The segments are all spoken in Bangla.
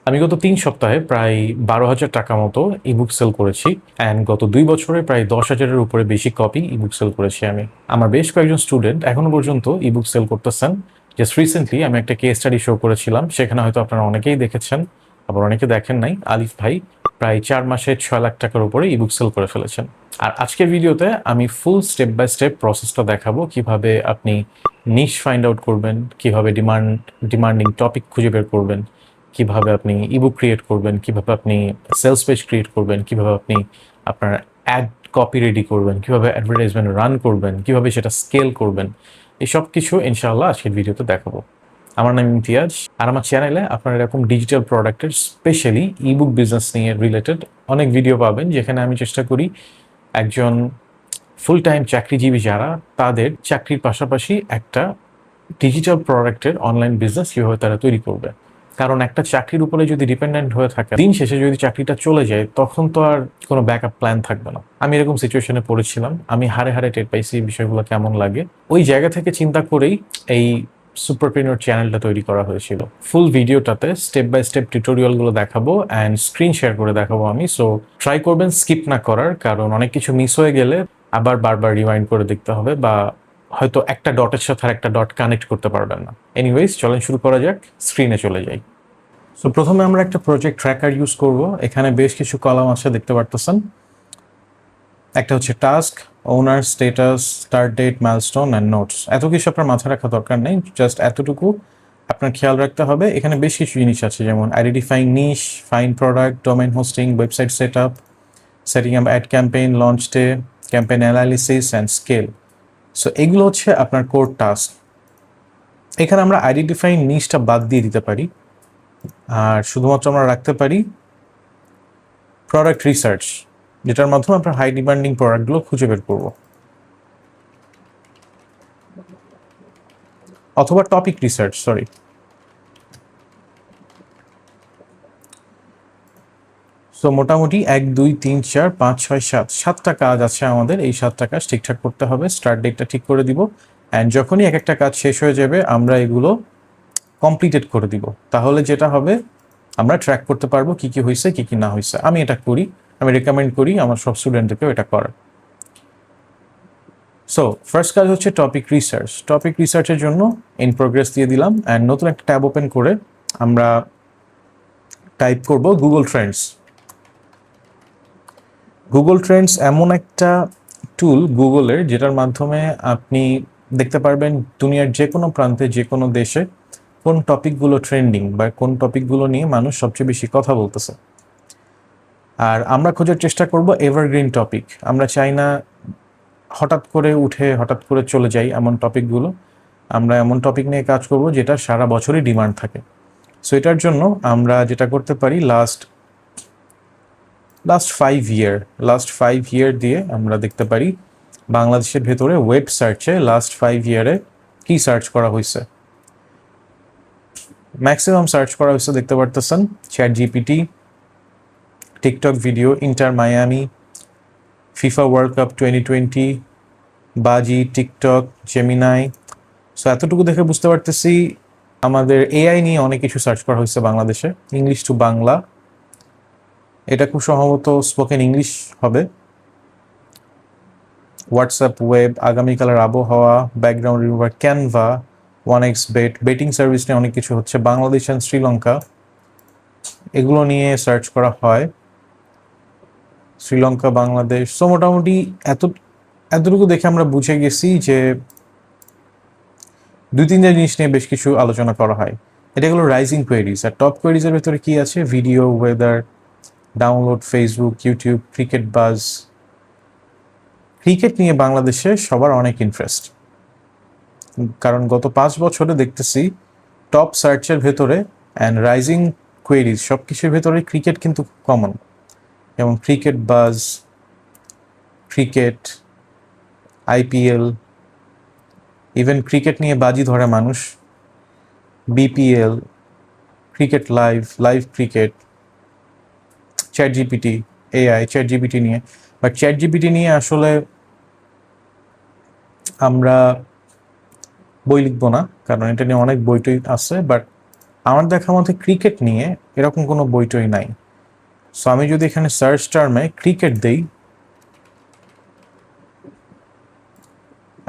আমি গত ৩ সপ্তাহে প্রায় ১২,০০০ টাকা মতো ইবুক সেল করেছি অ্যান্ড গত ২ বছরে প্রায় ১০,০০০-এর উপরে বেশি কপি ইবুক সেল করেছি আমি। আমার বেশ কয়েকজন স্টুডেন্ট এখনো পর্যন্ত ইবুক সেল করতেছেন। জাস্ট রিসেন্টলি আমি একটা কেস স্টাডি শো করেছিলাম, সেখানে হয়তো আপনারা অনেকেই দেখেছেন, আবার অনেকে দেখেন নাই। আলিফ ভাই প্রায় ৪ মাসে ৬ লাখ টাকার উপরে ইবুক সেল করে ফেলেছেন। আর আজকের ভিডিওতে আমি ফুল স্টেপ বাই স্টেপ প্রসেসটা দেখাবো, কিভাবে আপনি নিশ ফাইন্ড আউট করবেন, কিভাবে ডিমান্ডিং টপিক খুঁজে বের করবেন, কিভাবে আপনি ইবুক ক্রিয়েট করবেন, কিভাবে আপনি সেলস পেজ ক্রিয়েট করবেন, কিভাবে আপনি আপনার অ্যাড কপি রেডি করবেন, কিভাবে অ্যাডভার্টাইজমেন্ট রান করবেন, কিভাবে সেটা স্কেল করবেন। এই সব কিছু ইনশাআল্লাহ আজকের ভিডিওতে দেখাবো। আমার নাম ইমতিয়াজ, আর আমার চ্যানেলে আপনারা এরকম ডিজিটাল প্রোডাক্টের স্পেশালি ইবুক বিজনেস নিয়ে রিলেটেড অনেক ভিডিও পাবেন, যেখানে আমি চেষ্টা করি একজন ফুল টাইম চাকরিজীবী যারা, তাদের চাকরির পাশাপাশি একটা ডিজিটাল প্রোডাক্টের অনলাইন বিজনেস কীভাবে তারা তৈরি করবে। কারণ একটা চাকরির উপরে যদি ডিপেন্ডেন্ট হয়ে থাকে, দিন শেষে যদি চাকরিটা চলে যায়, তখন তো আর কোনো ব্যাকআপ প্ল্যান থাকবে না। আমি এরকম সিচুয়েশনে পড়েছিলাম, আমি হারে হারে টের পাইছি বিষয়গুলো কেমন লাগে। ওই জায়গা থেকে চিন্তা করেই এই সুপারপ্রেনিয়র চ্যানেলটা তৈরি করা হয়েছিল। ফুল ভিডিওটাতে স্টেপ বাই স্টেপ টিউটোরিয়ালগুলো দেখাবো অ্যান্ড স্ক্রিন শেয়ার করে দেখাবো আমি। সো ট্রাই করবেন স্কিপ না করার, কারণ অনেক কিছু মিস হয়ে গেলে আবার বারবার রিমাইন্ড করে দেখতে হবে, বা হয়তো একটা ডটের সাথে আর একটা ডট কানেক্ট করতে পারবেন না। এনিওয়েজ, চলেন শুরু করা যাক, স্ক্রিনে চলে যাই। সো প্রথমে আমরা একটা প্রজেক্ট ট্র্যাকার ইউজ করব। এখানে বেশ কিছু কলাম আছে, দেখতে পারতেছেন। একটা হচ্ছে task, owner, status, start date, milestone and notes. এত কিছু আপনার মাথায় রাখা দরকার নেই, জাস্ট এতটুকু আপনার খেয়াল রাখতে হবে। এখানে বেশ কিছু জিনিস আছে, যেমন identifying niche, find product, domain hosting, website set up, setting up ad campaign, launch day, campaign analysis and scale. So এগুলো হচ্ছে আপনার কোর টাস্ক। এখানে আমরা আইডেন্টিফাইং নিশটা বাদ দিয়ে দিতে পারি, আর শুধুমাত্র আমরা রাখতে পারি প্রোডাক্ট রিসার্চ, যেটার মাধ্যমে আমরা হাই ডিমান্ডিং প্রোডাক্টগুলো খুঁজে বের করব, অথবা টপিক রিসার্চ, সরি। সো মোটামুটি 1 2 3 4 5 6 7 7টা কাজ আছে আমাদের। এই 7টা কাজ ঠিকঠাক করতে হবে। স্টার্ট ডেটটা ঠিক করে দিব, অ্যান্ড যখনই এক একটা কাজ শেষ হয়ে যাবে আমরা এগুলো কমপ্লিটেড করে দিব। তাহলে যেটা হবে, আমরা ট্র্যাক করতে পারবো কি কি হয়েছে, কি কি না হয়েছে। আমি এটা করি, আমি রেকমেন্ড করি আমার সব স্টুডেন্টদেরকেও এটা করার। সো ফার্স্ট কাজ হচ্ছে টপিক রিসার্চ। টপিক রিসার্চের জন্য ইন প্রোগ্রেস দিয়ে দিলাম, অ্যান্ড নতুন একটা ট্যাব ওপেন করে আমরা টাইপ করব গুগল ট্রেন্ডস। গুগল ট্রেন্ডস এমন একটা টুল গুগলের, যেটার মাধ্যমে আপনি দেখতে পারবেন দুনিয়ার যে কোনো প্রান্তে, যে কোনো দেশে কোন টপিকগুলো ট্রেন্ডিং বা কোন টপিকগুলো নিয়ে মানুষ সবচেয়ে বেশি কথা বলতেছে। আর আমরা খোঁজার চেষ্টা করব এভারগ্রিন টপিক। আমরা চাই না হঠাৎ করে উঠে হঠাৎ করে চলে যাই এমন টপিকগুলো। আমরা এমন টপিক নিয়ে কাজ করব যেটা সারা বছরই ডিমান্ড থাকে। সো এটার জন্য আমরা যেটা করতে পারি, লাস্ট 5 ইয়ার দিয়ে আমরা দেখতে পারি বাংলাদেশের ভেতরে ওয়েব সার্চে লাস্ট 5 ইয়ারে কি সার্চ করা হয়েছে। ম্যাক্সিমাম সার্চ করা হয়েছে, দেখতে পারতেছেন, chat GPT, TikTok video, inter Miami, FIFA world cup 2020, বাজি, টিকটক, জেমিনাই। সো এতটুকু দেখে বুঝতে পারতেছি আমাদের এআই নিয়ে অনেক কিছু সার্চ করা হয়েছে বাংলাদেশে। ইংলিশ টু বাংলা, এটা খুব সম্ভবত স্পোকেন ইংলিশ হবে। হোয়াটসঅ্যাপ ওয়েব, আগামীকালের আবহাওয়া, background remover, Canva, 1xBet, betting service নিয়ে অনেক কিছু হচ্ছে। বাংলাদেশ অ্যান্ড শ্রীলঙ্কা, এগুলো নিয়ে সার্চ করা হয়। শ্রীলঙ্কা, বাংলাদেশ। সো মোটামুটি এতটুকু দেখে আমরা বুঝে গেছি যে 2-3টা জিনিস নিয়ে বেশ কিছু আলোচনা করা হয়। এটা হলো রাইজিং কোয়েরিজ। আর টপ কোয়েরিজের ভেতরে কি আছে? Video, weather, download, Facebook, YouTube, cricket বাজ। ক্রিকেট নিয়ে বাংলাদেশে সবার অনেক ইন্টারেস্ট, কারণ গত 5 বছরে দেখতেছি টপ সার্চের ভেতরে অ্যান্ড রাইজিং কোয়েরিজ সব কিছুর ভেতরে ক্রিকেট কিন্তু কমন। যেমন ক্রিকেট বাজ, ক্রিকেট, আইপিএল, ইভেন ক্রিকেট নিয়ে বাজি ধরে মানুষ, BPL, cricket live cricket, chat GPT, AI, chat GPT নিয়ে। বাট চ্যাট জিপিটি নিয়ে আসলে আমরা বই লিখবো না, কারণ এটা নিয়ে অনেক বই টই আছে। বাট আমার দেখা মতে ক্রিকেট নিয়ে এরকম কোনো বইটই নাই। সো আমি যদি এখানে সার্চ টার্মে ক্রিকেট দেই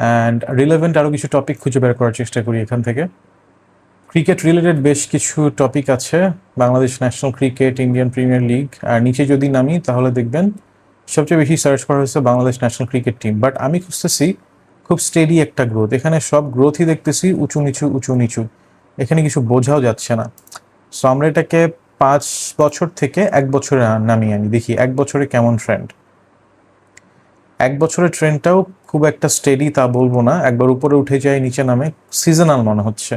অ্যান্ড রিলেভেন্ট আরও কিছু টপিক খুঁজে বের করার চেষ্টা করি এখান থেকে। ক্রিকেট রিলেটেড বেশ কিছু টপিক আছে, Bangladesh national cricket, Indian Premier League, আর নিচে যদি নামি তাহলে দেখবেন সবচেয়ে বেশি সার্চ করা হয়েছে Bangladesh national cricket team. But আমি খুঁজতেছি খুব স্টেডি একটা গ্রোথ, এখানে সব গ্রোথই দেখতেছি উঁচু নিচু উঁচু নিচু, এখানে কিছু বোঝাও যাচ্ছে না। সো আমরা এটাকে 5 বছর থেকে 1 বছরে নামিয়ে আনি, দেখি 1 বছরে কেমন ট্রেন্ড। 1 বছরের ট্রেন্ডটাও খুব একটা স্টেডি তা বলবো না, একবার উপরে উঠে যায় নিচে নামে, সিজনাল মনে হচ্ছে।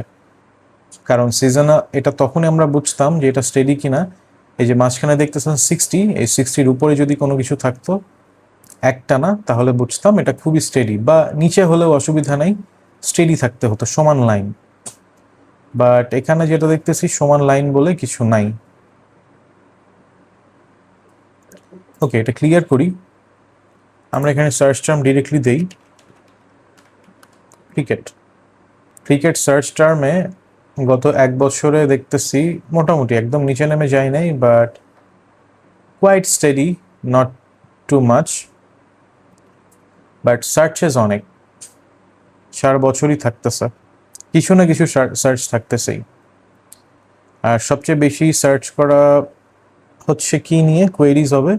কারণ সিজনাল এটা তখনই আমরা বুঝতাম যে এটা স্টেডি কিনা, এই যে মাঝখানে দেখতেছেন 60, এই 60-র উপরে যদি কোনো কিছু থাকতো একটা না, তাহলে বুঝতাম এটা খুবই স্টেডি, বা নিচে হলেও অসুবিধা নাই, স্টেডি থাকতে হতো সমান লাইন। বাট এখানে যেটা দেখতেছি সমান লাইন বলে কিছু নাই। ওকে, এটা ক্লিয়ার করি। আমরা এখানে সার্চ টার্ম ডিরেক্টলি দেই ক্রিকেট। ক্রিকেট সার্চ টার্মে গত 1 বছরে দেখতেছি মোটামুটি একদম নিচে নেমে যায় নাই, but quite steady, not too much, but searches অনেক, সারা বছরই থাকতেছে কিছু না কিছু সার্চ থাকতেছেই। আর সবচেয়ে বেশি সার্চ করা হচ্ছে কি নিয়ে, কোয়েরিজ হবে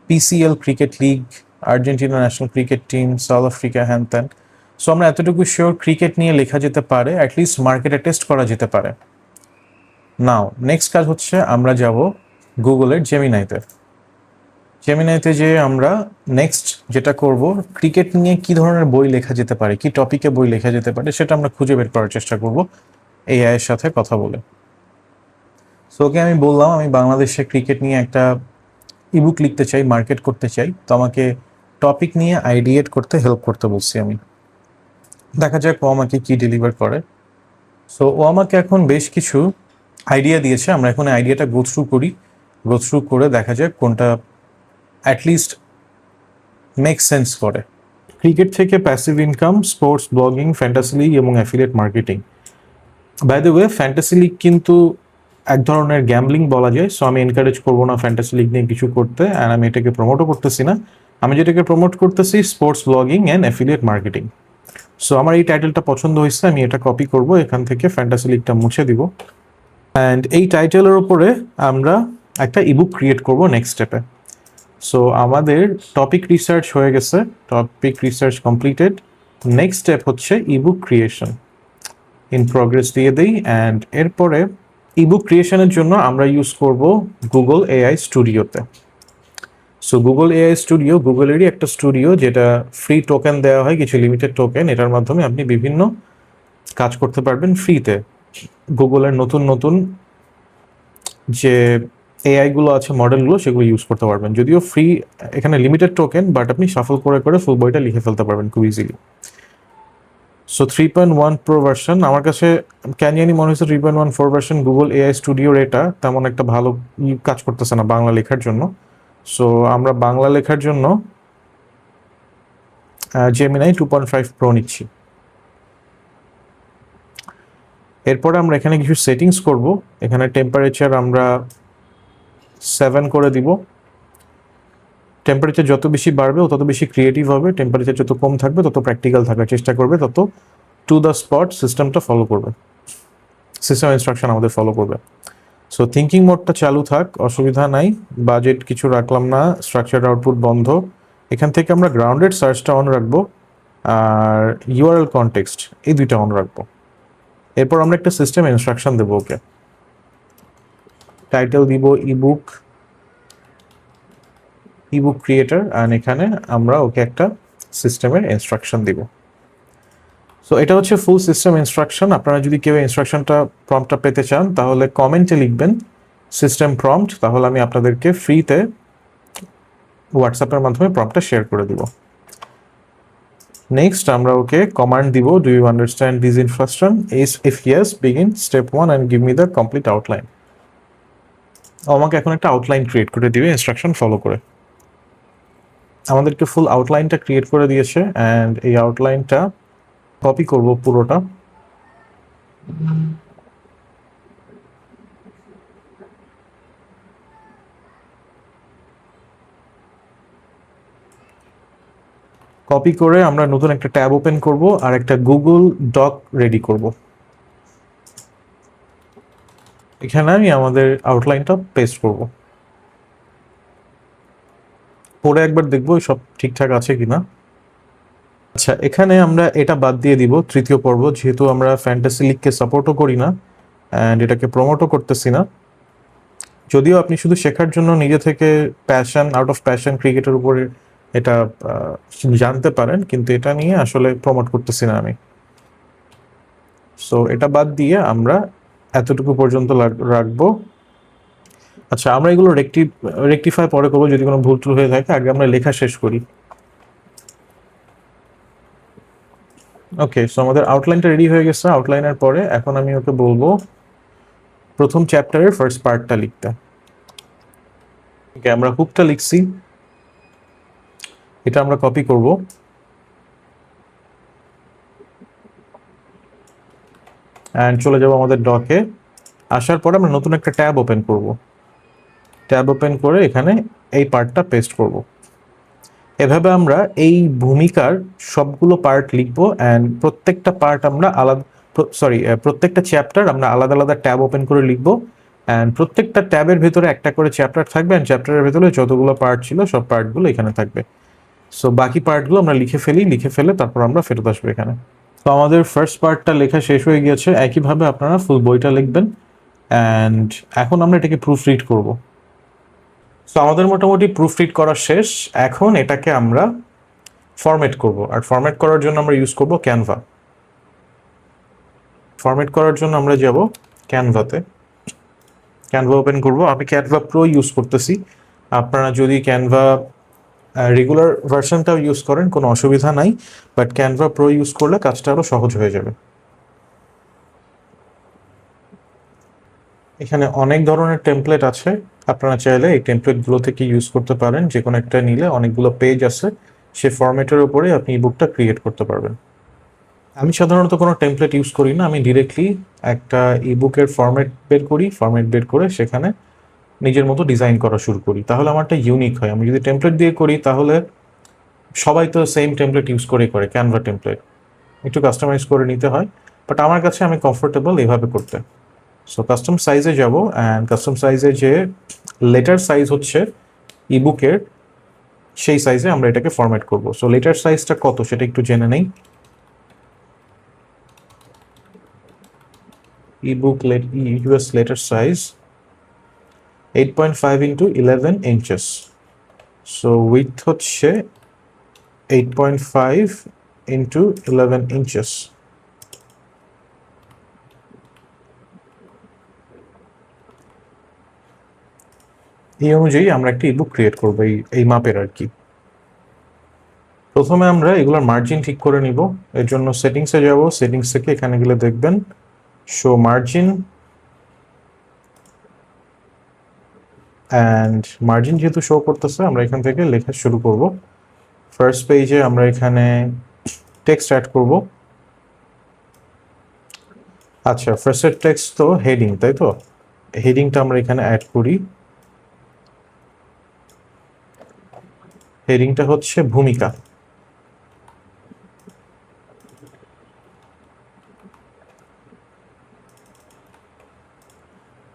PCL cricket league, Argentina national cricket team, south Africa, হ্যান ত্যান। সো আমরা এতটুকু শিওর ক্রিকেট নিয়ে লেখা যেতে পারে, অ্যাটলিস্ট মার্কেটে টেস্ট করা যেতে পারে। নাও নেক্সট কাজ হচ্ছে আমরা যাব গুগলের জেমিনাইতে। জেমিনাইতে যে আমরা নেক্সট যেটা করব, ক্রিকেট নিয়ে কি ধরনের বই লেখা যেতে পারে, কি টপিকে বই লেখা যেতে পারে সেটা আমরা খুঁজে বের করার চেষ্টা করব এআই এর সাথে কথা বলে। সো ওকে আমি বললাম আমি বাংলাদেশে ক্রিকেট নিয়ে একটা ইবুক লিখতে চাই, মার্কেট করতে চাই, তো আমাকে টপিক নিয়ে আইডিয়েট করতে হেল্প করতে বলছি আমি। দেখা যাক ও আমাকে কি ডেলিভার করে। সো ও আমাকে এখন বেশ কিছু আইডিয়া দিয়েছে, আমরা এখন আইডিয়াটা গো থ্রু করি, গো থ্রু করে দেখা যাক কোনটা অ্যাটলিস্ট মেক সেন্স করে। ক্রিকেট থেকে passive income, sports blogging, fantasy league এবং affiliate marketing. By the way fantasy league কিন্তু এক ধরনের গ্যাম্বলিং বলা যায়, সো আমি এনকারেজ করবো না ফ্যান্টাসি লিগ নিয়ে কিছু করতে, অ্যান্ড আমি এটাকে প্রমোটও করতেছি না। আমি যেটাকে প্রমোট করতেছি sports blogging and affiliate marketing. So আমার এই টাইটেলটা পছন্দ হয়েছে, আমি এটা কপি করব, এখান থেকে ফ্যান্টাসি লিগটা মুছে দিব, অ্যান্ড এই টাইটেলের উপরে আমরা একটা ইবুক ক্রিয়েট করব নেক্সট স্টেপে। সো আমাদের টপিক রিসার্চ হয়ে গেছে, topic research completed. Next step হচ্ছে ইবুক ক্রিয়েশন, ইন প্রগ্রেস দিয়ে দিই। অ্যান্ড এরপরে ইবুক ক্রিয়েশনের জন্য আমরা ইউজ করব গুগল এআই স্টুডিওতে। সো গুগল এআই স্টুডিও গুগলেরই একটা স্টুডিও, যেটা ফ্রি টোকেন দেওয়া হয়, কিছু লিমিটেড টোকেন, এটার মাধ্যমে আপনি বিভিন্ন কাজ করতে পারবেন ফ্রিতে। গুগলের নতুন নতুন যে এআইগুলো আছে, মডেলগুলো, সেগুলো ইউজ করতে পারবেন, যদিও ফ্রি, এখানে লিমিটেড টোকেন, বাট আপনি শাফল করে করে ফুল বইটা লিখে ফেলতে পারবেন খুব ইজিলি। সো 3.1 প্রো ভার্সন আমার কাছে কেন জানি মনে হচ্ছে 3.14 ভার্সন গুগল এআই স্টুডিওর এটা তেমন একটা ভালো কাজ করতেছে না বাংলা লেখার জন্য। সো আমরা বাংলা লেখার জন্য জেমিনাই 2.5 প্রো নিচ্ছি। এরপরে আমরা এখানে কিছু সেটিংস করব, এখানে টেম্পারেচার আমরা 7 করে দিব। টেম্পারেচার যত বেশি বাড়বে তত বেশি ক্রিয়েটিভ হবে, টেম্পারেচার যত কম থাকবে তত প্র্যাকটিক্যাল থাকার চেষ্টা করবে, তত টু দ্য স্পট সিস্টেমটা ফলো করবে, সিস্টেম ইনস্ট্রাকশন আমাদের ফলো করবে। সো থিঙ্কিং মোডটা চালু থাক, অসুবিধা নাই, বাজেট কিছু রাখলাম না, স্ট্রাকচার আউটপুট বন্ধ। এখান থেকে আমরা গ্রাউন্ডেড সার্চটা অন রাখবো, আর ইউআরএল কনটেক্সট এই দুইটা অন রাখবো। এরপর আমরা একটা সিস্টেম ইনস্ট্রাকশন দেবো ওকে, টাইটেল দিব ইবুক, ইবুক ক্রিয়েটার, অ্যান্ড এখানে আমরা ওকে একটা সিস্টেমের ইনস্ট্রাকশন দিব। সো এটা হচ্ছে ফুল সিস্টেম ইনস্ট্রাকশন। আপনারা যদি কেউ ইনস্ট্রাকশনটা প্রম্পটটা পেতে চান তাহলে কমেন্টে লিখবেন সিস্টেম প্রম্পট, তাহলে আমি আপনাদেরকে ফ্রিতে হোয়াটসঅ্যাপের মাধ্যমে প্রম্পটটা শেয়ার করে দিব। নেক্সট আমরা ওকে কমান্ড দিব, do you understand this instruction, if yes begin step 1 and give me the complete outline. আমাকে এখন একটা আউটলাইন ক্রিয়েট করে দিবে ইনস্ট্রাকশন ফলো করে। আমাদেরকে ফুল আউটলাইনটা ক্রিয়েট করে দিয়েছে, অ্যান্ড এই আউটলাইনটা কপি করব পুরোটা, কপি করে আমরা নতুন একটা ট্যাব ওপেন করব আর একটা গুগল ডক রেডি করব। এখানে আমি আমাদের আউটলাইনটা পেস্ট করব, পরে একবার দেখবো সব ঠিকঠাক আছে কিনা। আচ্ছা, এখানে আমরা এটা বাদ দিয়ে দিব তৃতীয় পর্ব, যেহেতু আমরা ফ্যান্টাসি লিগকে সাপোর্টও করি না অ্যান্ড এটাকে প্রমোটও করতেছি না। যদিও আপনি শুধু শেখার জন্য নিজে থেকে প্যাশন, আউট অফ প্যাশন ক্রিকেটের উপরে এটা জানতে পারেন, কিন্তু এটা নিয়ে আসলে প্রমোট করতেছি না আমি। সো এটা বাদ দিয়ে আমরা এতটুকু পর্যন্ত রাখবো। আচ্ছা, আমরা এগুলো রেকটিফাই পরে করবো যদি কোনো ভুল টুল হয়ে থাকে, আগে আমরা লেখা শেষ করি। ওকে, সো আমাদের আউটলাইনটা রেডি হয়ে গেছে। আউটলাইনের পরে এখন আমি ওকে বলবো প্রথম চ্যাপ্টারের ফার্স্ট পার্টটা লিখতে। ওকে, আমরা হুকটা লিখছি, এটা আমরা কপি করব অ্যান্ড চলে যাব আমাদের ডকে। আসার পরে আমরা নতুন একটা ট্যাব ওপেন করব। ট্যাব ওপেন করে এখানে এই পার্টটা পেস্ট করব। এভাবে আমরা এই ভূমিকার সবগুলো পার্ট লিখবো অ্যান্ড প্রত্যেকটা পার্ট আমরা আলাদা, প্রত্যেকটা চ্যাপ্টার আমরা আলাদা আলাদা ট্যাব ওপেন করে লিখবো অ্যান্ড প্রত্যেকটা ট্যাবের ভেতরে একটা করে চ্যাপ্টার থাকবে অ্যান্ড চ্যাপ্টারের ভেতরে যতগুলো পার্ট ছিল সব পার্টগুলো এখানে থাকবে। সো বাকি পার্টগুলো আমরা লিখে ফেলে তারপর আমরা ফেরত আসবো এখানে। তো আমাদের ফার্স্ট পার্টটা লেখা শেষ হয়ে গিয়েছে। একইভাবে আপনারা ফুল বইটা লিখবেন অ্যান্ড এখন আমরা এটাকে প্রুফ রিড করবো। সো আমাদের মোটামুটি প্রুফ রিড করা শেষ। এখন এটাকে আমরা ফরম্যাট করব, আর ফরম্যাট করার জন্য আমরা ইউজ করব ক্যানভা। ফরম্যাট করার জন্য আমরা যাব ক্যানভাতে, ক্যানভা ওপেন করব। আমি ক্যানভা প্রো ইউজ করতেছি, আপনারা যদি ক্যানভা রেগুলার ভার্সনটাও ইউজ করেন কোনো অসুবিধা নাই, বাট ক্যানভা প্রো ইউজ করলে কাজটা আরও সহজ হয়ে যাবে। এখানে অনেক ধরনের টেমপ্লেট আছে, আপনারা চাইলে এই টেমপ্লেটগুলো থেকে ইউজ করতে পারেন। যে কোনো একটা নিলে অনেকগুলো পেজ আছে, সে ফরম্যাটের উপরে আপনি ইবুকটা ক্রিয়েট করতে পারবেন। আমি সাধারণত কোনো টেমপ্লেট ইউজ করি না, আমি ডিরেক্টলি একটা ইবুকের ফরম্যাট বের করে সেখানে নিজের মতো ডিজাইন করা শুরু করি, তাহলে আমারটা ইউনিক হয়। আমি যদি টেমপ্লেট দিয়ে করি তাহলে সবাই তো সেম টেমপ্লেট ইউজ করে ক্যানভা টেমপ্লেট, একটু কাস্টমাইজ করে নিতে হয়, বাট আমার কাছে আমি কমফোর্টেবল এইভাবে করতে। সো কাস্টম সাইজে যাব অ্যান্ড কাস্টম সাইজে যে লেটার সাইজ হচ্ছে ইবুকের, সেই সাইজে আমরা এটাকে ফরম্যাট করব। সো লেটার সাইজটা কত সেটা একটু জেনে নেই। ebook US letter size 8.5 into 11 inches. So width হচ্ছে 8.5 into 11 inches. এই অনুযায়ী আমরা একটা ইবুক ক্রিয়েট করবো এই মাপের আর কি। প্রথমে আমরা এগুলোর মার্জিন ঠিক করে নিব। এর জন্য সেটিংসে যাব, সেটিংস থেকে এখানে গেলে দেখবেন শো মার্জিন, অ্যান্ড মার্জিন যেহেতু শো করতেছে আমরা এখান থেকে লেখা শুরু করব। ফার্স্ট পেজে আমরা এখানে টেক্সট অ্যাড করব। আচ্ছা, ফার্স্টের টেক্সট তো হেডিং, তাই তো? হেডিংটা আমরা এখানে অ্যাড করি। হেডিংটা হচ্ছে ভূমিকা।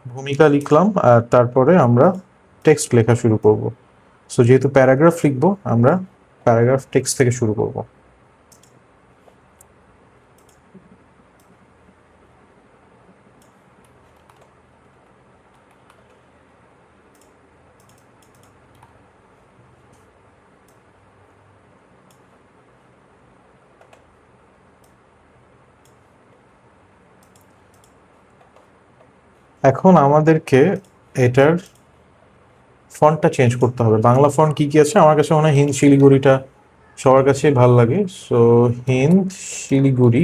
ভূমিকা লিখলাম আর তারপরে আমরা টেক্সট লেখা শুরু করব। সো যেহেতু প্যারাগ্রাফ লিখবো, আমরা প্যারাগ্রাফ টেক্সট থেকে শুরু করব। এখন আমাদেরকে এটার ফন্টটা চেঞ্জ করতে হবে। বাংলা ফন্ট কি কি আছে? আমার কাছে মনে হয় হিন্দ শিলিগুড়িটা সবার কাছে ভালো লাগে। সো হিন্দ শিলিগুড়ি।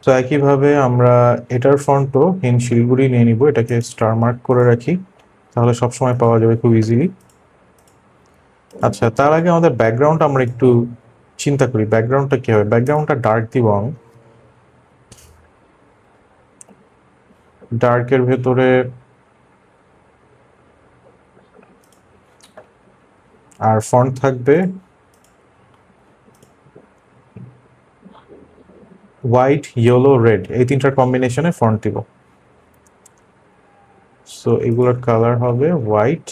তো একইভাবে আমরা এটার ফন্টও হিন্দ শিলিগুড়ি নিয়ে নিব, এটাকে স্টার মার্ক করে রাখি, তাহলে সবসময় পাওয়া যাবে খুব ইজিলি। আচ্ছা, তার আগে আমাদের ব্যাকগ্রাউন্ড আমরা একটু চিন্তা করি, ব্যাকগ্রাউন্ডটা কি হবে? ব্যাকগ্রাউন্ডটা ডার্ক দিব, ডার্কের ভেতরে আর ফন্ট থাকবে হোয়াইট, ইয়েলো, রেড এই তিনটার কম্বিনেশনে ফন্ট দিব। সো এগুলোর কালার হবে হোয়াইট,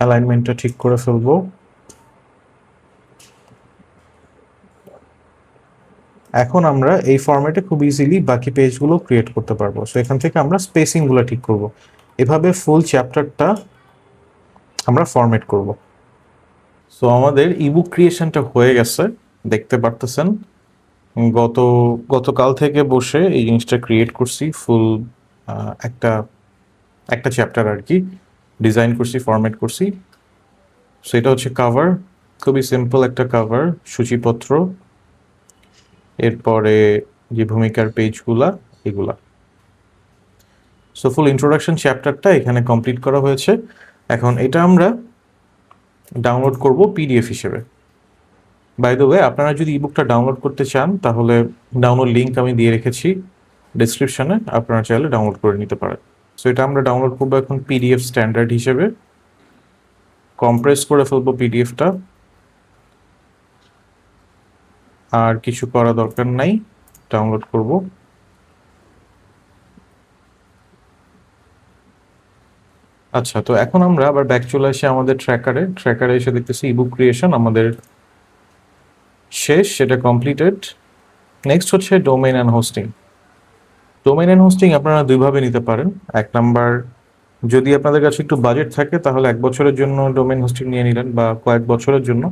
অ্যালাইনমেন্টটা ঠিক করে ফেলবো। এখন আমরা এই ফরম্যাটে খুব ইজিলি বাকি পেজগুলো ক্রিয়েট করতে পারবো। সো এখান থেকে আমরা স্পেসিংগুলো ঠিক করব। এভাবে ফুল চ্যাপ্টারটা আমরা ফরম্যাট করব। সো আমাদের ইবুক ক্রিয়েশনটা হয়ে গেছে, দেখতে পারতেছেন। গতকাল থেকে বসে এই জিনিসটা ক্রিয়েট করছি, ফুল একটা একটা চ্যাপ্টার আর কি ডিজাইন করছি, ফরম্যাট করছি। সো এটা হচ্ছে কাভার, খুবই সিম্পল একটা কাভার, সূচিপত্র, এরপরে যে ভূমিকার পেজগুলা এগুলা। সো ফুল ইন্ট্রোডাকশন চ্যাপ্টারটা এখানে কমপ্লিট করা হয়েছে। এখন এটা আমরা ডাউনলোড করব পিডিএফ হিসেবে। বাই দ্য ওয়ে, আপনারা যদি ইবুকটা ডাউনলোড করতে চান তাহলে ডাউনলোড লিঙ্ক আমি দিয়ে রেখেছি ডিসক্রিপশনে, আপনারা চাইলে ডাউনলোড করে নিতে পারেন। সো এটা আমরা ডাউনলোড করবো এখন পিডিএফ স্ট্যান্ডার্ড হিসেবে, কম্প্রেস করে ফেলবো পিডিএফটা, আর কিছু করা দরকার নাই, ডাউনলোড করব। আচ্ছা, তো এখন আমরা আবার ব্যাক চলে আসি আমাদের ট্র্যাকারে এসে দেখতেছি ইবুক ক্রিয়েশন আমাদের শেষ, সেটা কমপ্লিটেড। নেক্সট হচ্ছে domain and hosting. Domain and hosting আপনারা দুইভাবে নিতে পারেন। এক নাম্বার, যদি আপনাদের কাছে একটু বাজেট থাকে তাহলে 1 বছরের জন্য ডোমেইন হোস্টিং নিয়ে নিলেন বা কয়েক বছরের জন্য।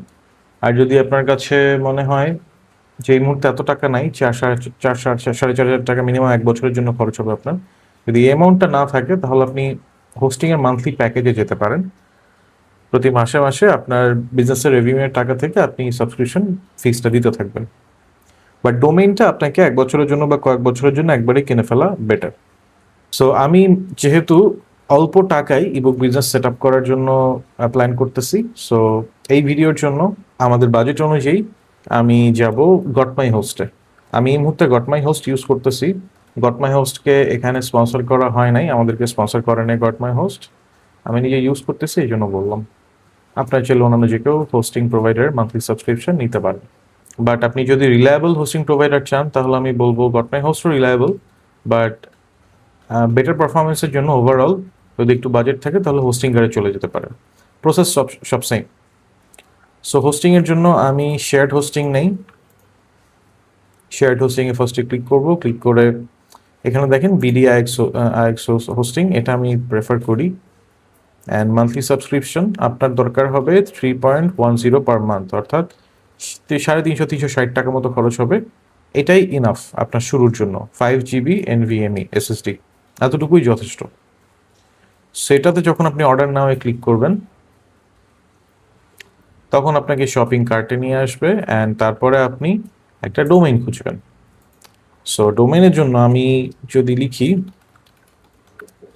আর যদি আপনার কাছে মনে হয় যে এই মুহূর্তে এত টাকা নাই, 4,500 টাকা মিনিমাম 1 বছরের জন্য খরচ হবে আপনার, যদি এই অ্যামাউন্টটা না থাকে তাহলে আপনি হোস্টিংয়ের মান্থলি প্যাকেজে যেতে পারেন। প্রতি মাসে মাসে আপনার বিজনেসের রেভিনিউয়ের টাকা থেকে আপনি সাবস্ক্রিপশন ফিসটা দিতে থাকবেন। বাট ডোমেইনটা আপনাকে 1 বছরের জন্য বা কয়েক বছরের জন্য একবারেই কিনে ফেলা বেটার। সো আমি যেহেতু অল্প টাকায় ইবুক বিজনেস সেট আপ করার জন্য প্ল্যান করতেছি, সো এই ভিডিওর জন্য আমাদের বাজেট অনুযায়ী আমি যাব গটমাই হোস্টে। আমি এই মুহূর্তে গটমাই হোস্ট ইউজ করতেছি। গটমাই হোস্টকে এখানে স্পন্সর করা হয় নাই, আমাদেরকে স্পন্সর করে নেই গটমাই হোস্ট, আমি নিজে ইউজ করতেছি এই জন্য বললাম। আপনার চাইলে অন্যান্য যে কেউ হোস্টিং প্রোভাইডার মান্থলি সাবস্ক্রিপশন নিতে পারেন। বাট আপনি যদি রিলায়েবল হোস্টিং প্রোভাইডার চান তাহলে আমি বলবো গটমাই হোস্টও রিলায়েবল, বাট বেটার পারফরমেন্সের জন্য ওভারঅল যদি একটু বাজেট থাকে তাহলে হোস্টিং গাড়ি চলে যেতে পারে। প্রসেস সব সেম। সো হোস্টিংয়ের জন্য আমি শেয়ার্ড হোস্টিং নেই। শেয়ার্ড হোস্টিংয়ে ফার্স্টে ক্লিক করব, ক্লিক করে এখানে দেখেন বিডি আইএক্স হোস্টিং, এটা আমি প্রেফার করি। অ্যান্ড মান্থলি সাবস্ক্রিপশন আপনার দরকার হবে 3.10 পার মান্থ, অর্থাৎ 350-360 টাকা মতো খরচ হবে। এটাই ইনাফ আপনার শুরুর জন্য। 5 GB NVMe SSD এতটুকুই যথেষ্ট। সেটাতে যখন আপনি অর্ডার নাও ক্লিক করবেন তখন আপনাকে শপিং কার্টে নিয়ে আসবে, অ্যান্ড তারপরে আপনি একটা ডোমেইন খুঁজবেন। সো ডোমেইনের জন্য আমি যদি লিখি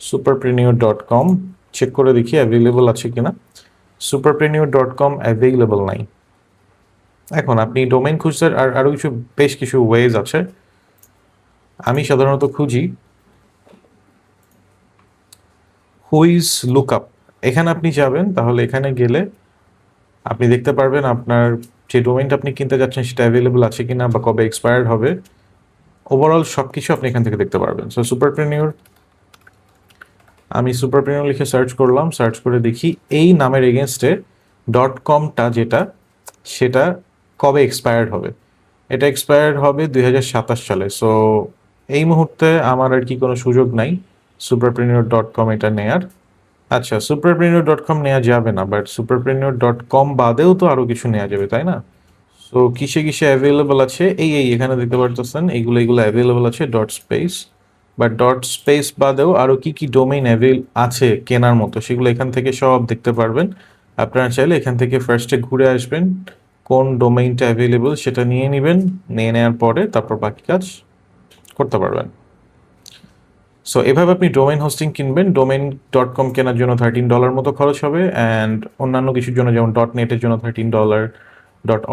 superpreneur.com, চেক করে দেখি অ্যাভেলেবল আছে কিনা। superpreneur.com অ্যাভেলেবল নাই। এখন আপনি ডোমেইন খুঁজতে আরও বেশ কিছু ওয়েজ আছে। আমি সাধারণত খুঁজি হুইজ লুকআপ। এখানে আপনি যাবেন, তাহলে এখানে গেলে আপনি দেখতে পারবেন আপনার যে ডোমেইনটা আপনি কিনতে যাচ্ছেন সেটা অ্যাভেলেবল আছে কিনা বা কবে এক্সপায়ার্ড হবে। ওভারঅল সব কিছু আপনি এখান থেকে দেখতে পারবেন। সো আমি সুপারপ্রেনিউর লিখে সার্চ করলাম, সার্চ করে দেখি এই নামের এগেনস্টে .comটা যেটা, সেটা কবে এক্সপায়ার্ড হবে। এটা এক্সপায়ার্ড হবে 2027 সালে। সো এই মুহূর্তে আমার আর কি কোনো সুযোগ নাই superpreneur.com এটা নেয়ার। আচ্ছা, superpreneur.com নেওয়া যাবে না, বাট superpreneur.com বাদেও তো আরও কিছু নেওয়া যাবে, তাই না? সো কিসে কিসে অ্যাভেলেবল আছে, এখানে দেখতে পারতেছেন এইগুলো অ্যাভেলেবল আছে dot space. But dot space বাদেও আরও কি ডোমেইন আছে কেনার মতো, সেগুলো এখান থেকে সব দেখতে পারবেন। আপনারা চাইলে এখান থেকে ফার্স্টে ঘুরে আসবেন, কোন ডোমেইনটা অ্যাভেলেবল সেটা নিয়ে নেবেন, নিয়ে নেওয়ার পরে তারপর বাকি কাজ করতে পারবেন। সো এভাবে আপনি ডোমেইন হোস্টিং কিনবেন। domain.com কেনার জন্য $13 মতো খরচ হবে, অ্যান্ড অন্যান্য কিছুর জন্য যেমন .net-এর জন্য $13,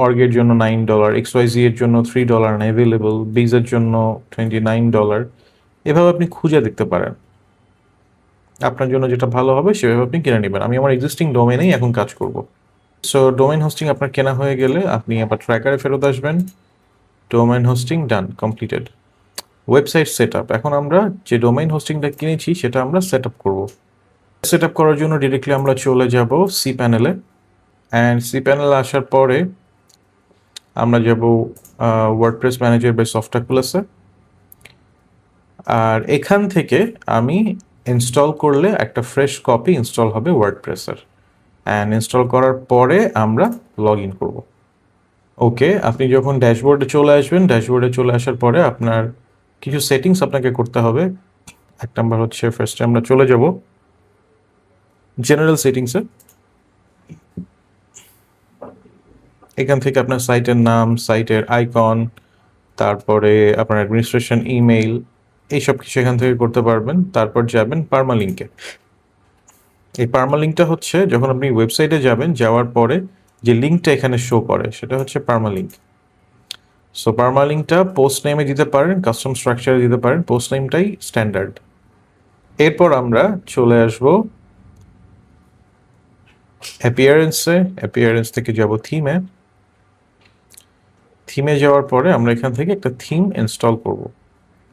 .org এর জন্য $9, XYZ এর জন্য $3 অ্যাভেলেবল, বিজের জন্য $29। এভাবে আপনি খুঁজে দেখতে পারেন। আপনার জন্য যেটা ভালো হবে সেভাবে আপনি কিনে নেবেন। আমি আমার এক্সিস্টিং ডোমেনেই এখন কাজ করব। সো ডোমেন হোস্টিং আপনার কেনা হয়ে গেলে আপনি আবার ট্র্যাকারে ফেরত আসবেন। ডোমেন হোস্টিং ডান, কমপ্লিটেড। ওয়েবসাইট সেট আপ, এখন আমরা যে ডোমেইন হোস্টিংটা কিনেছি সেটা আমরা সেট আপ করবো। সেট আপ করার জন্য ডিরেক্টলি আমরা চলে যাব সি প্যানেলে, অ্যান্ড সি প্যানেলে আসার পরে আমরা যাব ওয়ার্ডপ্রেস ম্যানেজার বা সফটওয়্যার প্লাসে। আর এখান থেকে আমি ইনস্টল করলে একটা ফ্রেশ কপি ইনস্টল হবে ওয়ার্ডপ্রেসের, অ্যান্ড ইনস্টল করার পরে আমরা লগ ইন করবো। ওকে, আপনি যখন ড্যাশবোর্ডে চলে আসবেন, ড্যাশবোর্ডে চলে আসার পরে আপনার কিছু সেটিংস আপনাকে করতে হবে। এক নাম্বার হচ্ছে ফার্স্টে আমরা চলে যাব জেনারেল সেটিংসে। এখান থেকে আপনার সাইটের নাম, সাইটের আইকন, তারপরে আপনার অ্যাডমিনিস্ট্রেশন ইমেইল, এইসব কিছু এখান থেকে করতে পারবেন। তারপর যাবেন পার্মালিঙ্কে। এই পার্মালিঙ্কটা হচ্ছে যখন আপনি ওয়েবসাইটে যাবেন, যাওয়ার পরে যে লিঙ্কটা এখানে শো করে সেটা হচ্ছে পার্মালিঙ্ক। সো পার্মালিঙ্কটা পোস্ট নেমে দিতে পারেন, কাস্টম স্ট্রাকচারে দিতে পারেন, পোস্ট নেমটাই স্ট্যান্ডার্ড। এরপর আমরা চলে আসব অ্যাপিয়ারেন্সে, অ্যাপিয়ারেন্স থেকে যাব থিমে। থিমে যাওয়ার পরে আমরা এখান থেকে একটা থিম ইনস্টল করব।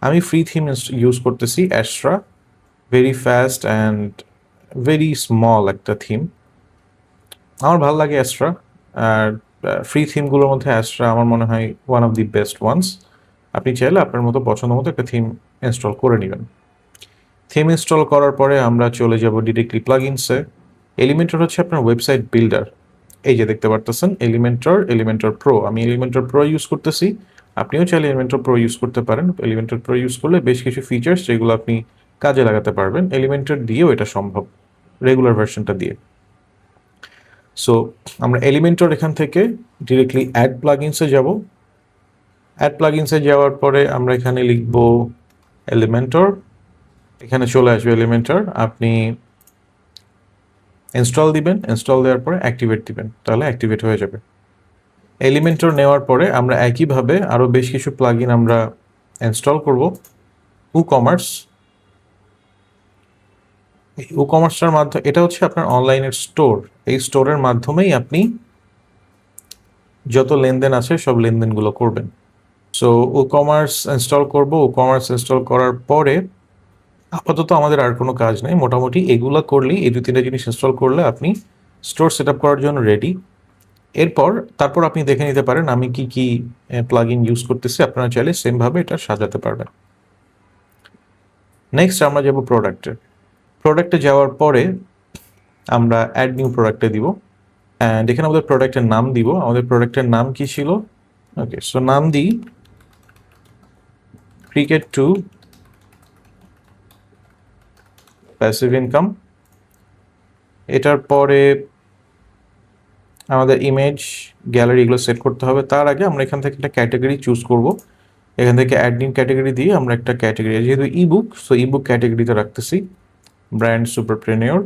আমি ফ্রি থিম ইউজ করতেছি, Astra, very fast and very small একটা থিম। আমার ভালো লাগে অ্যাস্ট্রা, আর ফ্রি থিমগুলোর মধ্যে অ্যাস্ট্রা আমার মনে হয় one of the best ones. আপনি চাইলে আপনার মতো পছন্দ মতো একটা থিম ইনস্টল করে নেবেন। থিম ইনস্টল করার পরে আমরা চলে যাব ডিরেক্টলি প্লাগইনসে। এলিমেন্টর হচ্ছে আপনার ওয়েবসাইট বিল্ডার। এই যে দেখতে পারতেছেন এলিমেন্টর, এলিমেন্টর প্রো। আমি এলিমেন্টর প্রো ইউজ করতেছি, আপনিও চাইলে এলিমেন্টর প্রো ইউজ করতে পারেন। এলিমেন্টর প্রো ইউজ করলে বেশ কিছু ফিচার্স যেগুলো আপনি কাজে লাগাতে পারবেন, এলিমেন্টর দিয়েও এটা সম্ভব, রেগুলার ভার্সনটা দিয়ে। সো আমরা এলিমেন্টর এখান থেকে ডিরেক্টলি অ্যাড প্লাগইনসে যাব। অ্যাড প্লাগইনসে যাওয়ার পরে আমরা এখানে লিখব এলিমেন্টর, এখানে চলে আসবে এলিমেন্টর। আপনি ইনস্টল দিবেন, ইনস্টল দেওয়ার পরে অ্যাক্টিভেট দিবেন, তাহলে অ্যাক্টিভেট হয়ে যাবে। এলিমেন্টর নেওয়ার পরে আমরা একইভাবে আরও বেশ কিছু প্লাগইন আমরা ইনস্টল করব। কমার্স, এই কমার্সটার মাধ্যমে, এটা হচ্ছে আপনার অনলাইনের স্টোর। এই স্টোরের মাধ্যমেই আপনি যত লেনদেন আছে সব লেনদেনগুলো করবেন। সো কমার্স ইনস্টল করব। কমার্স ইনস্টল করার পরে আপাতত আমাদের আর কোনো কাজ নেই, মোটামুটি এগুলো করলেই, এই 2-3টা জিনিস ইনস্টল করলে আপনি স্টোর সেট আপ করার জন্য রেডি। তারপর আপনি দেখে নিতে পারেন আমি কি কি প্লাগইন ইউজ করতেছি, আপনারা চাইলে সেমভাবে এটা সাজাতে পারবেন। নেক্সট আমরা যাব প্রোডাক্টে যাওয়ার পরে আমরা অ্যাড নিউ প্রোডাক্টে দিব, অ্যান্ড এখানে আমাদের প্রোডাক্টের নাম দিব। আমাদের প্রোডাক্টের নাম কি ছিল? ওকে, সো নাম দিই ক্রিকেট টু প্যাসিভ ইনকাম। এটার পরে আমাদের ইমেজ, গ্যালারি এগুলো সেট করতে হবে। তার আগে আমরা এখান থেকে একটা ক্যাটাগরি চুজ করব। এখান থেকে অ্যাড নিউ ক্যাটাগরি দিয়ে আমরা একটা ক্যাটাগরি, যেহেতু ইবুক, সো ইবুক ক্যাটাগরিতে রাখতেছি, ব্র্যান্ড সুপারপ্রেনিয়র।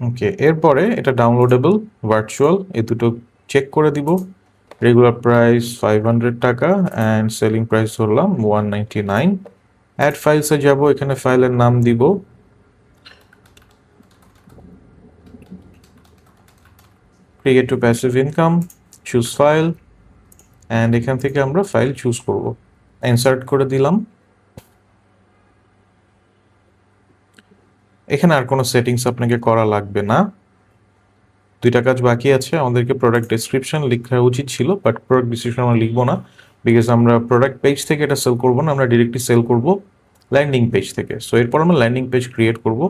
ওকে, এরপরে এটা ডাউনলোডেবল, ভার্চুয়াল, এই দুটো চেক করে দিব। রেগুলার প্রাইস 500 টাকা অ্যান্ড সেলিং প্রাইস ধরলাম 199। অ্যাড ফাইলসে যাব, এখানে ফাইলের নাম দিব cricket to passive income, choose file, and এখান থেকে আমরা ফাইল চুজ করব, ইনসার্ট করে দিলাম। এখানে আর কোনো সেটিংস আপনাকে করা লাগবে না। 2টা কাজ বাকি আছে। আমাদেরকে প্রোডাক্ট ডেসক্রিপশন লেখা উচিত ছিল, বাট প্রোডাক্ট ডেসক্রিপশন আমরা লিখবো না, বিকজ আমরা প্রোডাক্ট পেজ থেকে এটা সেল করবো না, আমরা ডিরেক্টলি সেল করব ল্যান্ডিং পেজ থেকে। সো এরপর আমরা ল্যান্ডিং পেজ ক্রিয়েট করব।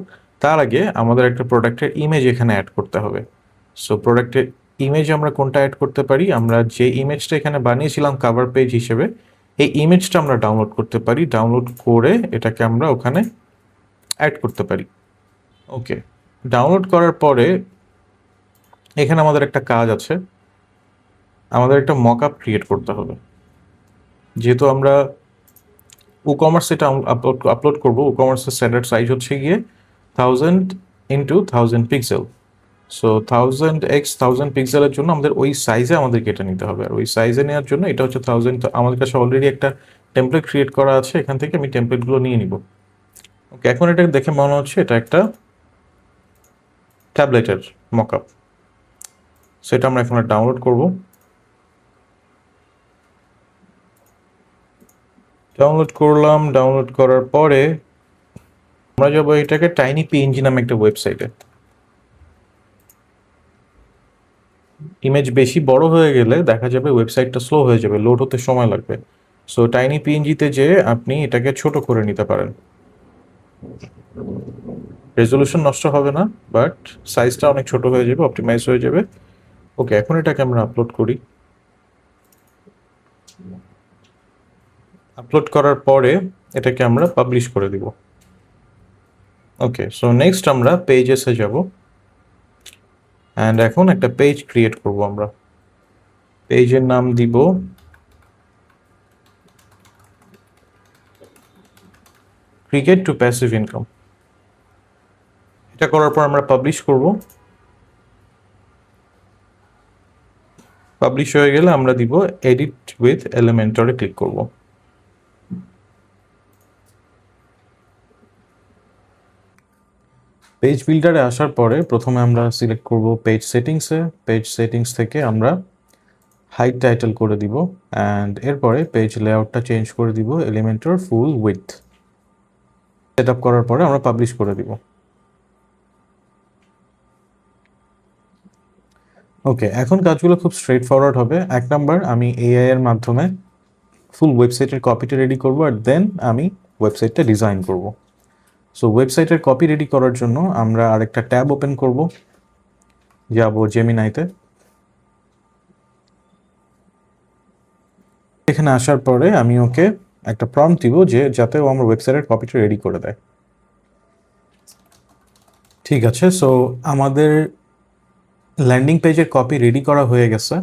তার আগে আমাদের একটা প্রোডাক্টের ইমেজ এখানে অ্যাড করতে হবে। সো প্রোডাক্টের ইমেজ আমরা কোনটা অ্যাড করতে পারি? আমরা যে ইমেজটা এখানে বানিয়েছিলাম কাভার পেজ হিসেবে, এই ইমেজটা আমরা ডাউনলোড করতে পারি। ডাউনলোড করে এটাকে আমরা ওখানে অ্যাড করতে পারি। ওকে, ডাউনলোড করার পরে এখানে আমাদের একটা কাজ আছে, আমাদের একটা মকআপ ক্রিয়েট করতে হবে। যেহেতু আমরা কমার্স এটা আপলোড করবো, কমার্সের স্ট্যান্ডার্ড সাইজ হচ্ছে গিয়ে 1000 × 1000 পিক্সেল। সো 1000 x 1000 পিক্সেলের জন্য আমাদের ওই সাইজে আমাদেরকে এটা নিতে হবে। আর ওই সাইজে নেওয়ার জন্য এটা হচ্ছে 1000, আমাদের কাছে অলরেডি একটা টেমপ্লেট ক্রিয়েট করা আছে, এখান থেকে আমি টেমপ্লেটগুলো নিয়ে নিব। ওকে, এখন এটা দেখে মনে হচ্ছে এটা একটা ট্যাবলেটের মকআপ। সেটা আমরা এখন ডাউনলোড করব। ডাউনলোড করলাম। ডাউনলোড করার পরে আমরা যাবো এটাকে টাইনি পিএনজি নামে একটা ওয়েবসাইটে। ইমেজ বেশি বড় হয়ে গেলে দেখা যাবে ওয়েবসাইটটা স্লো হয়ে যাবে, লোড হতে সময় লাগবে। সো টাইনি পিএনজিতে যে আপনি এটাকে ছোট করে নিতে পারেন, রেজলিউশন নষ্ট হবে না, বাট সাইজটা অনেক ছোট হয়ে যাবে, অপটিমাইজ হয়ে যাবে। ওকে, এখন এটাকে আমরা আপলোড করি। আপলোড করার পরে এটাকে আমরা পাবলিশ করে দিব। ওকে, সো নেক্সট আমরা পেজেসে যাব অ্যান্ড এখন একটা পেজ ক্রিয়েট করব আমরা। পেজের নাম দিব ক্রিকেট টু প্যাসিভ ইনকাম। এটা করার পর আমরা পাবলিশ করব। পাবলিশ হয়ে গেলে আমরা দিব এডিট উইথ এলিমেন্টরে ক্লিক করব। পেজ বিল্ডারে আসার পরে প্রথমে আমরা সিলেক্ট করব পেজ সেটিংসে। পেজ সেটিংস থেকে আমরা হাইট টাইটেল করে দিব অ্যান্ড এরপরে পেজ লেআউটটা চেঞ্জ করে দিব Elementor full with. Set up করার পরে আমরা পাবলিশ করে দিব। ওকে, এখন কাজগুলো খুব স্ট্রেট ফরওয়ার্ড হবে। 1 নাম্বার, আমি এআই এর মাধ্যমে ফুল ওয়েবসাইটের কপিটা রেডি করব আর দেন আমি ওয়েবসাইটটা ডিজাইন করব। সো ওয়েবসাইটের কপি রেডি করার জন্য আমরা আরেকটা ট্যাব ওপেন করব, যাব জেমিনাইতে। এখানে আসার পরে আমি ওকে একটা প্রম্পট দিব যে যাতে ও আমার ওয়েবসাইটের কপিটা রেডি করে দেয়। ঠিক আছে, সো আমাদের ল্যান্ডিং পেজের কপি রেডি করা হয়ে গেছে।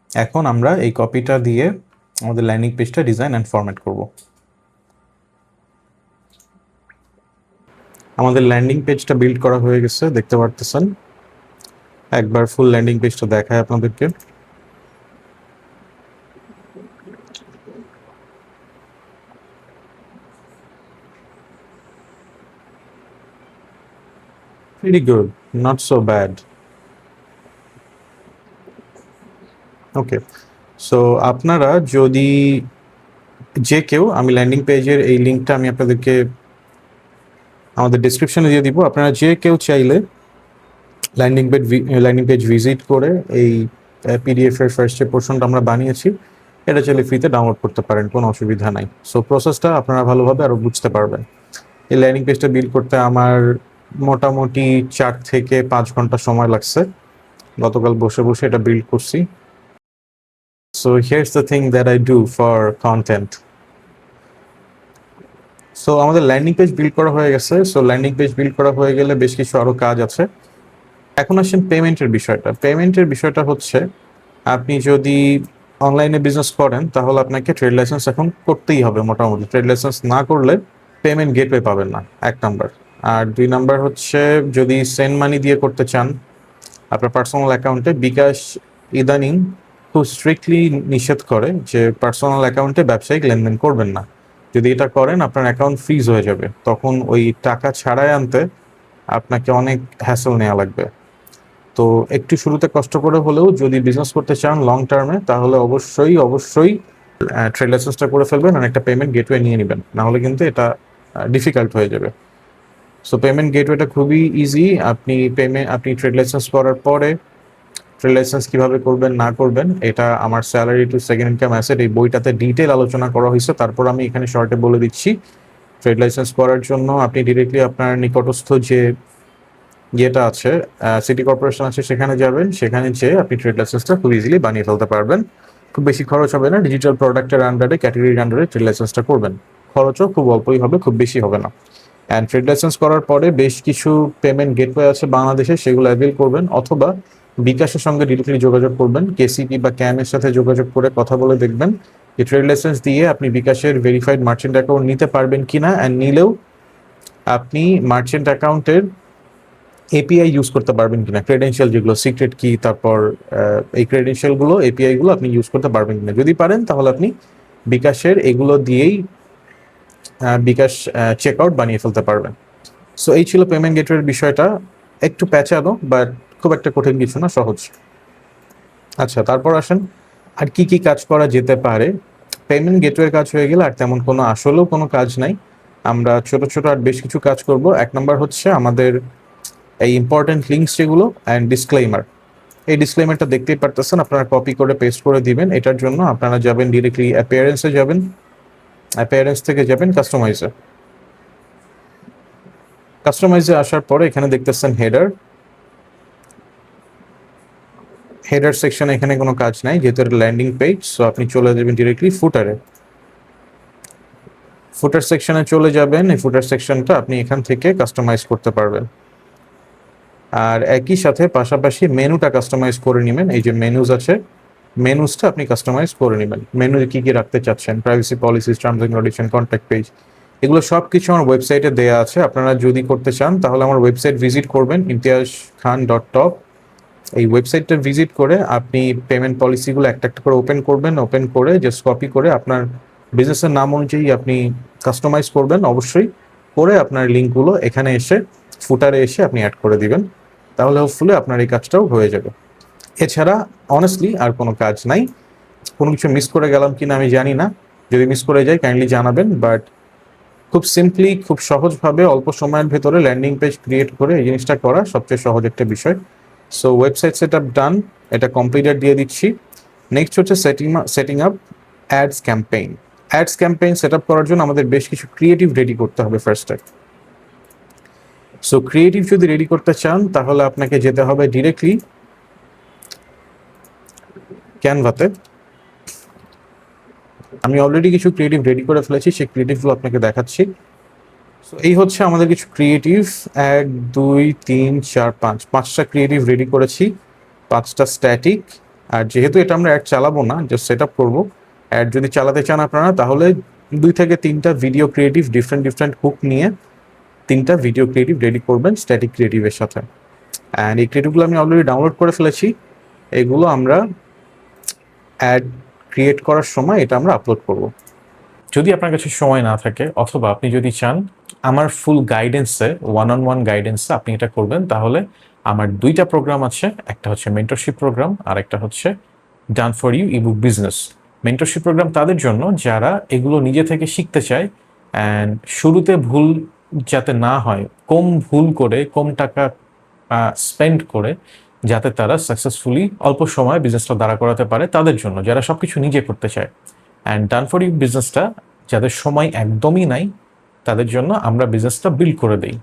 এখন আমরা এই কপিটা দিয়ে আমাদের ল্যান্ডিং পেজটা ডিজাইন অ্যান্ড ফরম্যাট করব। আমাদের ল্যান্ডিং পেজটা বিল্ড করা হয়ে গেছে, দেখতে পারতেছেন। একবার ফুল ল্যান্ডিং পেজটা দেখায় আপনাদেরকে। Pretty good, not so bad. Okay, so আপনারা যদি যে কেউ, আমি ল্যান্ডিং পেজের এই লিঙ্কটা আমি আপনাদেরকে আমাদের ডিসক্রিপশনে দিয়ে দিব। আপনারা যে কেউ চাইলে ল্যান্ডিং পেজ ভিজিট করে এই পিডিএফ এর ফার্স্ট যে পোর্শনটা আমরা বানিয়েছি এটা চাইলে ফ্রিতে ডাউনলোড করতে পারেন, কোনো অসুবিধা নাই। সো প্রসেসটা আপনারা ভালোভাবে আরও বুঝতে পারবেন। এই ল্যান্ডিং পেজটা বিল্ড করতে আমার মোটামুটি 4 থেকে 5 ঘন্টা সময় লাগছে। গতকাল বসে বসে এটা বিল্ড করছি। So here's the thing that I do for content. So আমাদের ল্যান্ডিং পেজ বিল্ড করা হয়ে গেছে। সো ল্যান্ডিং পেজ বিল্ড করা হয়ে গেলে বেশ কিছু আরও কাজ আছে। এখন আসেন পেমেন্টের বিষয়টা। পেমেন্টের বিষয়টা হচ্ছে, আপনি যদি অনলাইনে বিজনেস করেন তাহলে আপনাকে ট্রেড লাইসেন্স এখন করতেই হবে। মোটামুটি ট্রেড লাইসেন্স না করলে পেমেন্ট গেটওয়ে পাবেন না, 1 নাম্বার। আর 2 নাম্বার হচ্ছে, যদি সেন্ড মানি দিয়ে করতে চান আপনার পার্সোনাল অ্যাকাউন্টে, বিকাশ ইদানিং খুব স্ট্রিক্টলি নিষেধ করে যে পার্সোনাল অ্যাকাউন্টে ব্যবসায়িক লেনদেন করবেন না। যদি এটা করেন আপনার অ্যাকাউন্ট ফ্রিজ হয়ে যাবে, তখন ওই টাকা ছাড়াই আনতে আপনাকে অনেক হ্যাসেল নেওয়া লাগবে। তো একটু শুরুতে কষ্ট করে হলেও যদি বিজনেস করতে চান লং টার্মে, তাহলে অবশ্যই অবশ্যই ট্রেড লাইসেন্সটা করে ফেলবেন আর একটা পেমেন্ট গেটওয়ে নিয়ে নেবেন, নাহলে কিন্তু এটা ডিফিকাল্ট হয়ে যাবে। সো পেমেন্ট গেটওয়েটা খুবই ইজি। আপনি ট্রেড লাইসেন্স করার পরে ট্রেড লাইসেন্স কীভাবে করবেন না করবেন এটা আমার salary to second income asset এই বইটাতে ডিটেল আলোচনা করা হয়েছে। তারপর আমি এখানে শর্টে বলে দিচ্ছি। ট্রেড লাইসেন্স করার জন্য আপনি ডিরেক্টলি আপনার নিকটস্থ যে ইয়েটা আছে, সিটি কর্পোরেশন আছে, সেখানে যাবেন। সেখানে যেয়ে আপনি ট্রেড লাইসেন্সটা খুব ইজিলি বানিয়ে ফেলতে পারবেন। খুব বেশি খরচ হবে না। ডিজিটাল প্রোডাক্টের আন্ডারে, ক্যাটাগরির আন্ডারে ট্রেড লাইসেন্সটা করবেন। খরচও খুব অল্পই হবে, খুব বেশি হবে না। অ্যান্ড ট্রেড লাইসেন্স করার পরে বেশ কিছু পেমেন্ট গেটওয়ে আছে বাংলাদেশে, সেগুলো অ্যাভেল করবেন, অথবা বিকাশের সঙ্গে ডিরেক্টলি যোগাযোগ করবেন। কেসিপি বা ক্যামের সাথে যোগাযোগ করে কথা বলে দেখবেন যে ট্রেড লাইসেন্স দিয়ে আপনি বিকাশের ভেরিফাইড মার্চেন্ট অ্যাকাউন্ট নিতে পারবেন কিনা। অ্যান্ড নিলেও আপনি মার্চেন্ট অ্যাকাউন্টের এপিআই ইউজ করতে পারবেন কিনা, ক্রেডেনশিয়াল যেগুলো সিক্রেট কি, তারপর এই ক্রেডেনশিয়ালগুলো, এপিআইগুলো আপনি ইউজ করতে পারবেন কিনা। যদি পারেন তাহলে আপনি বিকাশের এগুলো দিয়েই বিকাশ চেকআউট বানিয়ে ফেলতে পারবেন। সো এই ছিল পেমেন্ট গেটওয়ের বিষয়টা, একটু প্যাচানো বাট খুব একটা কঠিন কিছু না, সহজ। আচ্ছা, তারপর আসেন আর কি কি কাজ করা যেতে পারে। পেমেন্ট গেটওয়ের কাজ হয়ে গেলে আর তেমন কোনো আসলেও কোনো কাজ নাই, আমরা ছোট ছোট আর বেশ কিছু কাজ করব। এক নম্বর হচ্ছে আমাদের এই ইম্পর্টেন্ট লিঙ্কস যেগুলো অ্যান্ড ডিসক্লেইমার। এই ডিসক্লেইমারটা দেখতেই পারতেছেন, আপনারা কপি করে পেস্ট করে দিবেন। এটার জন্য আপনারা যাবেন ডিরেক্টলি অ্যাপিয়ারেন্সে যাবেন, অ্যাপিয়ারেন্স থেকে যাবেন কাস্টমাইজে। কাস্টমাইজে আসার পরে এখানে দেখতেছেন হেডার। হেডার সেকশনে এখানে কোনো কাজ নাই যেহেতু এটা ল্যান্ডিং পেজ, সো আপনি চলে যাবেন ডিরেক্টলি ফুটারে। ফুটার সেকশনে চলে যাবেন, এই ফুটার সেকশনটা আপনি এখান থেকে কাস্টমাইজ করতে পারবেন। আর একই সাথে পাশাপাশি মেনুটা কাস্টমাইজ করে নেবেন। এই যে মেনুজ আছে, মেনুজটা আপনি কাস্টমাইজ করে নেবেন। মেনুতে কি কি রাখতে চাচ্ছেন, privacy policies, terms and condition, contact page, এগুলো সব কিছু আমার ওয়েবসাইটে দেওয়া আছে। আপনারা যদি করতে চান তাহলে আমার ওয়েবসাইট ভিজিট করবেন, imtiazkhan.top। এই ওয়েবসাইটটা ভিজিট করে আপনি পেমেন্ট পলিসিগুলো একটা একটা করে ওপেন করবেন, ওপেন করে জাস্ট কপি করে আপনার বিজনেসের নাম অনুযায়ী আপনি কাস্টমাইজ করবেন অবশ্যই, করে আপনার লিঙ্কগুলো এখানে এসে ফুটারে এসে আপনি অ্যাড করে দিবেন। তাহলে হোপফুলি আপনার এই কাজটাও হয়ে যাবে। এছাড়া অনেস্টলি আর কোনো কাজ নাই। কোনো কিছু মিস করে গেলাম কিনা আমি জানি না, যদি মিস করে যাই কাইন্ডলি জানাবেন। বাট খুব সিম্পলি, খুব সহজভাবে অল্প সময়ের ভেতরে ল্যান্ডিং পেজ ক্রিয়েট করে এই জিনিসটা করা সবচেয়ে সহজ একটা বিষয়। সো ওয়েবসাইট সেট আপ ডান, এটা কমপ্লিটেড দিয়ে দিচ্ছি। নেক্সট হচ্ছে setting up ads campaign. Ads campaign set up করার জন্য আমাদের বেশ কিছু ক্রিয়েটিভ রেডি করতে হবে ফার্স্টে। সো ক্রিয়েটিভ যদি রেডি করতে চান তাহলে আপনাকে যেতে হবে ডিরেক্টলি ক্যানভাতে। আমি অলরেডি কিছু ক্রিয়েটিভ রেডি করে ফেলেছি, সেই ক্রিয়েটিভগুলো আপনাকে দেখাচ্ছি। সো এই হচ্ছে আমাদের কিছু ক্রিয়েটিভ, 1 2 3 4 5, 5টা ক্রিয়েটিভ রেডি করেছি, 5টা স্ট্যাটিক। আর যেহেতু এটা আমরা অ্যাড চালাবো না, জাস্ট সেট আপ করবো। অ্যাড যদি চালাতে চান আপনারা তাহলে 2 থেকে 3টা video creative different different hook নিয়ে 3টা ভিডিও ক্রিয়েটিভ রেডি করবেন স্ট্যাটিক ক্রিয়েটিভের সাথে। অ্যান্ড এই ক্রিয়েটিভগুলো আমি অলরেডি ডাউনলোড করে ফেলেছি। এগুলো আমরা অ্যাড ক্রিয়েট করার সময় এটা আমরা আপলোড করব। যদি আপনার কাছে সময় না থাকে অথবা আপনি যদি চান আমার ফুল গাইডেন্সে, ওয়ান গাইডেন্সে আপনি এটা করবেন, তাহলে আমার 2টা প্রোগ্রাম আছে। একটা হচ্ছে মেন্টরশিপ প্রোগ্রাম আর একটা হচ্ছে done for you ebook business. Mentorship program তাদের জন্য যারা এগুলো নিজে থেকে শিখতে চায় অ্যান্ড শুরুতে ভুল যাতে না হয়, কম ভুল করে, কম টাকা স্পেন্ড করে যাতে তারা সাকসেসফুলি অল্প সময়ে বিজনেসটা দাঁড়া করাতে পারে, তাদের জন্য যারা সব কিছু নিজে করতে চায়। অ্যান্ড ডান ফর ইউ বিজনেসটা যাদের সময় একদমই নাই, তাদের জন্য আমরা বিজনেসটা বিল্ড করে দিই।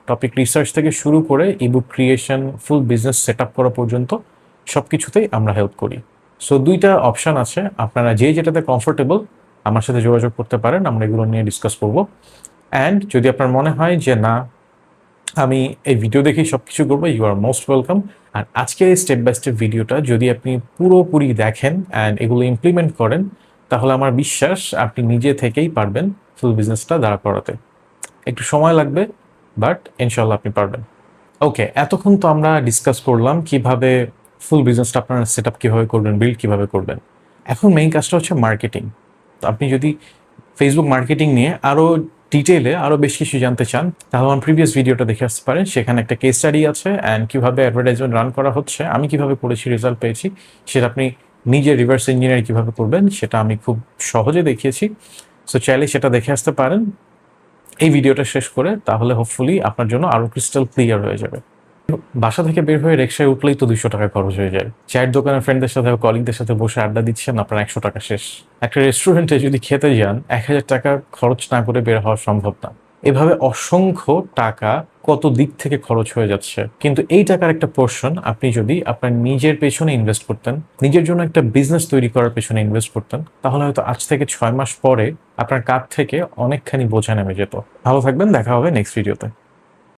টপিক রিসার্চ থেকে শুরু করে ইবুক ক্রিয়েশন, ফুল বিজনেস সেট আপ করা পর্যন্ত সব কিছুতেই আমরা হেল্প করি। সো 2টা অপশান আছে, আপনারা যে যেটাতে কমফোর্টেবল আমার সাথে যোগাযোগ করতে পারেন, আমরা এগুলো নিয়ে ডিসকাস করব। অ্যান্ড যদি আপনার মনে হয় যে না আমি এই ভিডিও দেখেই সব কিছু করবো, ইউ আর মোস্ট ওয়েলকাম। আর আজকের এই স্টেপ বাই স্টেপ ভিডিওটা যদি আপনি পুরোপুরি দেখেন অ্যান্ড এগুলো ইমপ্লিমেন্ট করেন, তাহলে আমার বিশ্বাস আপনি নিজে থেকেই পারবেন ফুল বিজনেসটা দাঁড়া করাতে। একটু সময় লাগবে বাট ইনশাল্লাহ আপনি পারবেন। ওকে, এতক্ষণ তো আমরা ডিসকাস করলাম কিভাবে ফুল বিজনেসটা আপনারা সেট আপ কীভাবে করবেন, বিল্ড কীভাবে করবেন। এখন মেইন কাজটা হচ্ছে মার্কেটিং। তো আপনি যদি ফেসবুক মার্কেটিং নিয়ে আরও ডিটেলে আরও বেশ কিছু জানতে চান তাহলে আমার প্রিভিয়াস ভিডিওটা দেখে আসতে পারেন, সেখানে একটা কেস স্টাডি আছে অ্যান্ড কীভাবে অ্যাডভার্টাইজমেন্ট রান করা হচ্ছে, আমি কীভাবে করেছি, রেজাল্ট পেয়েছি, সেটা আপনি নিজে রিভার্স ইঞ্জিনিয়ার কীভাবে করবেন সেটা আমি খুব সহজে দেখিয়েছি। সো চাইলে সেটা দেখে আসতে পারেন এই ভিডিওটা শেষ করে, তাহলে হোপফুলি আপনার জন্য আরও ক্রিস্টাল ক্লিয়ার হয়ে যাবে। বাসা থেকে বের হয়ে রিকশায় উঠলেই তো 200 টাকা খরচ হয়ে যায়। চায়ের দোকানের ফ্রেন্ডদের সাথে কলিগদের সাথে বসে আড্ডা দিচ্ছেন, আপনার 100 টাকা শেষ। একটা রেস্টুরেন্টে যদি খেতে যান 1000 টাকা খরচ না করে বের হওয়া সম্ভব না। এভাবে অসংখ্য টাকা কত দিক থেকে খরচ হয়ে যাচ্ছে, কিন্তু এই টাকার একটা পোর্শন আপনি যদি আপনার নিজের পেছনে ইনভেস্ট করতেন, নিজের জন্য একটা বিজনেস তৈরি করার পেছনে ইনভেস্ট করতেন, তাহলে হয়তো আজ থেকে 6 মাস পরে আপনার কাঁধ থেকে অনেকখানি বোঝা নেমে যেত। ভালো থাকবেন, দেখা হবে নেক্সট ভিডিওতে।